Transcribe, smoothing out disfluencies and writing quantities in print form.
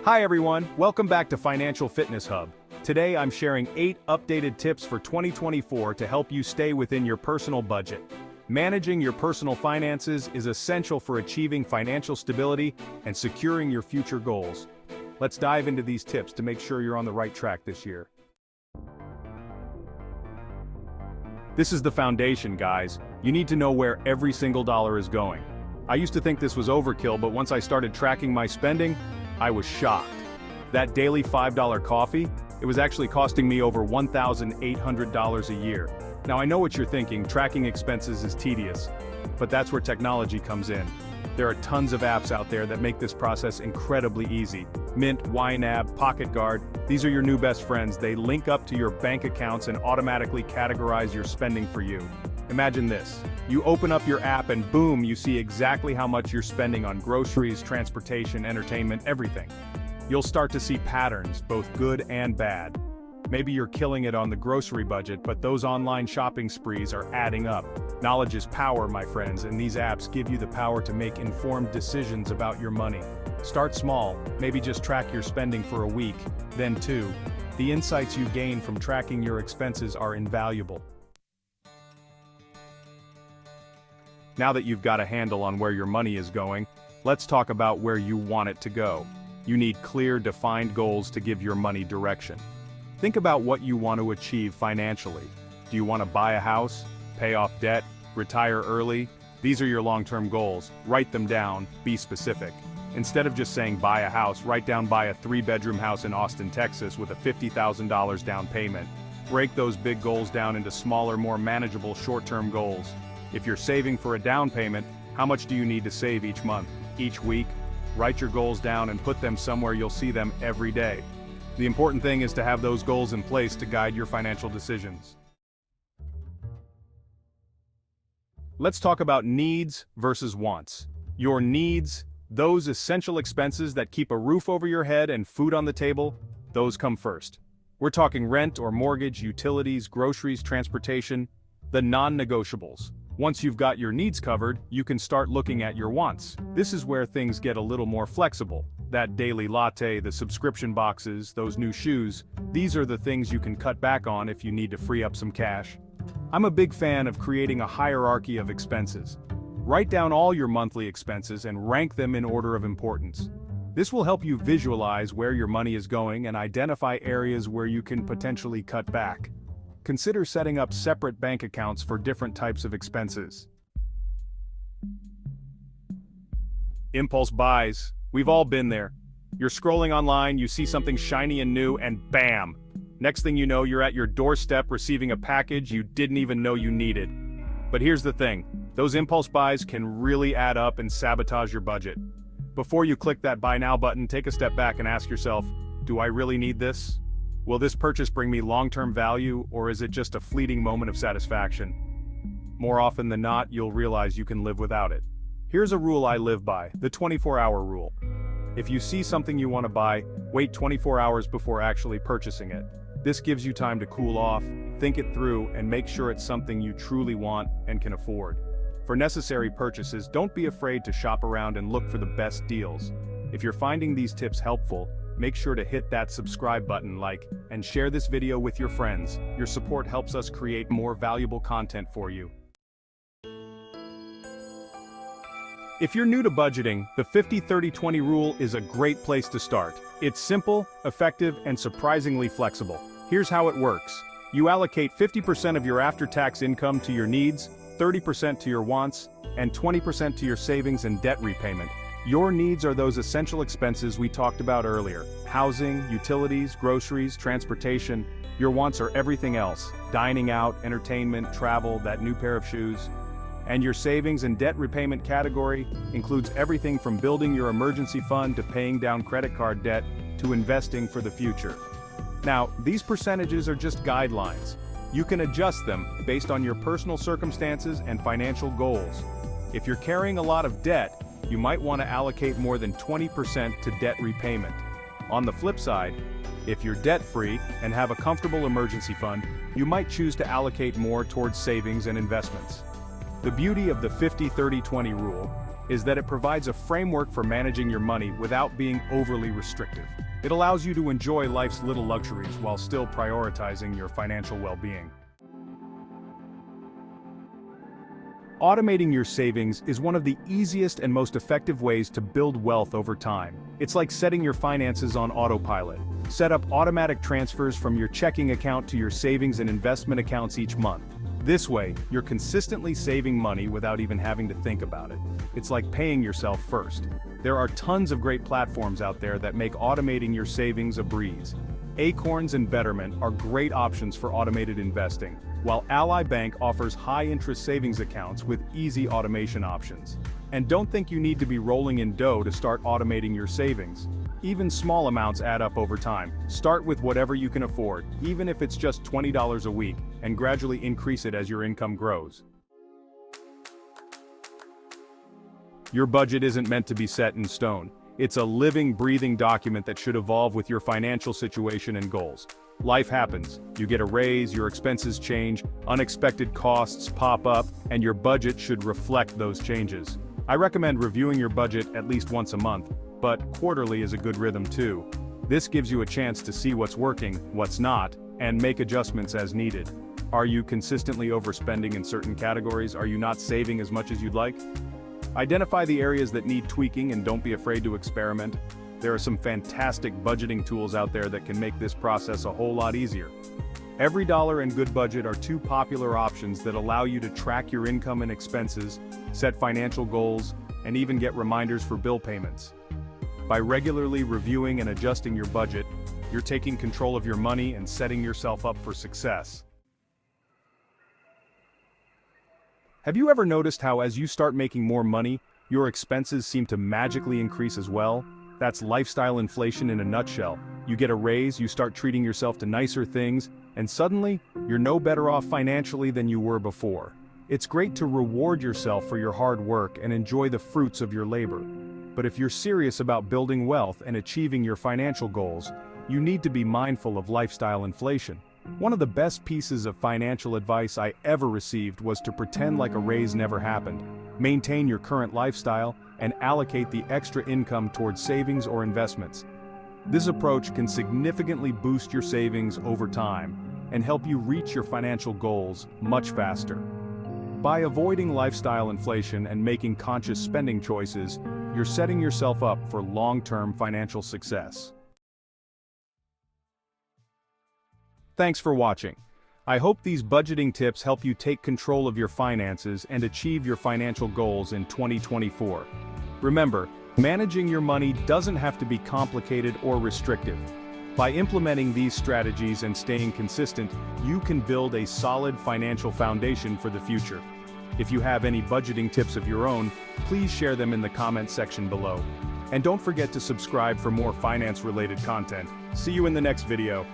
Hi everyone, welcome back to Financial Fitness Hub. Today I'm sharing 8 updated tips for 2024 to help you stay within your personal budget. Managing your personal finances is essential for achieving financial stability and securing your future goals. Let's dive into these tips to make sure you're on the right track this year. This is the foundation, guys. You need to know where every single dollar is going. I used to think this was overkill, but once I started tracking my spending, I was shocked. That daily $5 coffee, it was actually costing me over $1,800 a year. Now I know what you're thinking, tracking expenses is tedious, but that's where technology comes in. There are tons of apps out there that make this process incredibly easy. Mint, YNAB, PocketGuard, these are your new best friends. They link up to your bank accounts and automatically categorize your spending for you. Imagine this. You open up your app and boom, you see exactly how much you're spending on groceries, transportation, entertainment, everything. You'll start to see patterns, both good and bad. Maybe you're killing it on the grocery budget, but those online shopping sprees are adding up. Knowledge is power, my friends, and these apps give you the power to make informed decisions about your money. Start small, maybe just track your spending for a week, then 2. The insights you gain from tracking your expenses are invaluable. Now that you've got a handle on where your money is going, let's talk about where you want it to go. You need clear, defined goals to give your money direction. Think about what you want to achieve financially. Do you want to buy a house, pay off debt, retire early? These are your long-term goals. Write them down, be specific. Instead of just saying buy a house, write down buy a 3-bedroom house in Austin, Texas with a $50,000 down payment. Break those big goals down into smaller, more manageable short-term goals. If you're saving for a down payment, how much do you need to save each month, each week? Write your goals down and put them somewhere you'll see them every day. The important thing is to have those goals in place to guide your financial decisions. Let's talk about needs versus wants. Your needs, those essential expenses that keep a roof over your head and food on the table, those come first. We're talking rent or mortgage, utilities, groceries, transportation, the non-negotiables. Once you've got your needs covered, you can start looking at your wants. This is where things get a little more flexible. That daily latte, the subscription boxes, those new shoes, these are the things you can cut back on if you need to free up some cash. I'm a big fan of creating a hierarchy of expenses. Write down all your monthly expenses and rank them in order of importance. This will help you visualize where your money is going and identify areas where you can potentially cut back. Consider setting up separate bank accounts for different types of expenses. Impulse buys. We've all been there. You're scrolling online, you see something shiny and new, and bam! Next thing you know, you're at your doorstep receiving a package you didn't even know you needed. But here's the thing, those impulse buys can really add up and sabotage your budget. Before you click that buy now button, take a step back and ask yourself, do I really need this? Will this purchase bring me long-term value, or is it just a fleeting moment of satisfaction? More often than not, you'll realize you can live without it. Here's a rule I live by, the 24-hour rule. If you see something you want to buy, wait 24 hours before actually purchasing it. This gives you time to cool off, think it through, and make sure it's something you truly want and can afford. For necessary purchases, don't be afraid to shop around and look for the best deals. If you're finding these tips helpful, make sure to hit that subscribe button, and share this video with your friends. Your support helps us create more valuable content for you. If you're new to budgeting, the 50-30-20 rule is a great place to start. It's simple, effective, and surprisingly flexible. Here's how it works. You allocate 50% of your after-tax income to your needs, 30% to your wants, and 20% to your savings and debt repayment. Your needs are those essential expenses we talked about earlier. Housing, utilities, groceries, transportation. Your wants are everything else. Dining out, entertainment, travel, that new pair of shoes. And your savings and debt repayment category includes everything from building your emergency fund to paying down credit card debt to investing for the future. Now, these percentages are just guidelines. You can adjust them based on your personal circumstances and financial goals. If you're carrying a lot of debt, you might want to allocate more than 20% to debt repayment. On the flip side, if you're debt-free and have a comfortable emergency fund, you might choose to allocate more towards savings and investments. The beauty of the 50-30-20 rule is that it provides a framework for managing your money without being overly restrictive. It allows you to enjoy life's little luxuries while still prioritizing your financial well-being. Automating your savings is one of the easiest and most effective ways to build wealth over time. It's like setting your finances on autopilot. Set up automatic transfers from your checking account to your savings and investment accounts each month. This way, you're consistently saving money without even having to think about it. It's like paying yourself first. There are tons of great platforms out there that make automating your savings a breeze. Acorns and Betterment are great options for automated investing, while Ally Bank offers high-interest savings accounts with easy automation options. And don't think you need to be rolling in dough to start automating your savings. Even small amounts add up over time. Start with whatever you can afford, even if it's just $20 a week, and gradually increase it as your income grows. Your budget isn't meant to be set in stone. It's a living, breathing document that should evolve with your financial situation and goals. Life happens. You get a raise, your expenses change, unexpected costs pop up, and your budget should reflect those changes. I recommend reviewing your budget at least once a month, but quarterly is a good rhythm too. This gives you a chance to see what's working, what's not, and make adjustments as needed. Are you consistently overspending in certain categories? Are you not saving as much as you'd like? Identify the areas that need tweaking and don't be afraid to experiment. There are some fantastic budgeting tools out there that can make this process a whole lot easier. EveryDollar and GoodBudget are two popular options that allow you to track your income and expenses, set financial goals, and even get reminders for bill payments. By regularly reviewing and adjusting your budget, you're taking control of your money and setting yourself up for success. Have you ever noticed how as you start making more money, your expenses seem to magically increase as well? That's lifestyle inflation in a nutshell. You get a raise, you start treating yourself to nicer things, and suddenly, you're no better off financially than you were before. It's great to reward yourself for your hard work and enjoy the fruits of your labor. But if you're serious about building wealth and achieving your financial goals, you need to be mindful of lifestyle inflation. One of the best pieces of financial advice I ever received was to pretend like a raise never happened. Maintain your current lifestyle and allocate the extra income towards savings or investments. This approach can significantly boost your savings over time and help you reach your financial goals much faster. By avoiding lifestyle inflation and making conscious spending choices, you're setting yourself up for long-term financial success. Thanks for watching. I hope these budgeting tips help you take control of your finances and achieve your financial goals in 2024. Remember, managing your money doesn't have to be complicated or restrictive. By implementing these strategies and staying consistent, you can build a solid financial foundation for the future. If you have any budgeting tips of your own, please share them in the comments section below. And don't forget to subscribe for more finance-related content. See you in the next video.